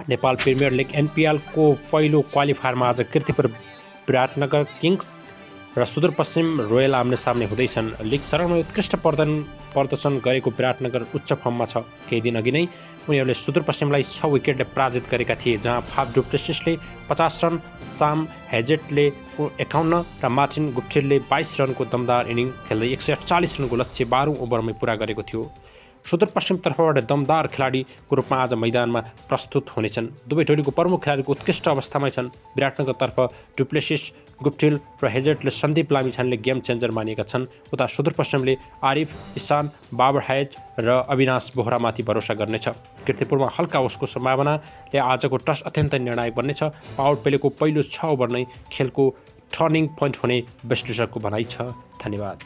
Nepal premier league NPL को पहिलो क्वालिफायरमा आज कीर्तिपुर विराटनगर किङ्स र सुदूरपश्चिम रोयल आम्ने सामने हुँदैछन्। लिग चरणमा उत्कृष्ट प्रदर्शन गरेको विराटनगर उच्च फर्ममा छ। केही दिन अघि नै उनीहरूले सुदूरपश्चिमलाई 6 विकेटले पराजित गरेका थिए, जहाँ फाफ डुप्लेसिसले 50 रन, साम हेजेटले 51 र मार्टिन गुप्टिलले 22 रनको दमदार इनिङ खेल्दै 148 रनको लक्ष्य 12औं ओभरमै पुरा गरेको थियो। सुदूरपश्चिम तर्फबाट दमदार खेलाडीको रूपमा आज मैदानमा प्रस्तुत हुनेछन्। दुवै टोलीको प्रमुख खेलाडीको उत्कृष्ट अवस्थामै छन्। विराटनगरतर्फ डुप्लेसिस, गुप्टिल र हेजेटले सन्दीप लामिछानेले गेम चेन्जर मानिएका छन्। उता सुदूरपश्चिमले आरिफ, इसान, बाबर हैज र अविनाश बोहरामाथि भरोसा गर्नेछ। कीर्तिपुरमा हल्का ओसको सम्भावनाले आजको टस अत्यन्तै निर्णायक बन्नेछ। पावर प्लेको पहिलो 6 ओभर नै खेलको टर्निङ पोइन्ट हुने विश्लेषकको भनाइ छ। धन्यवाद।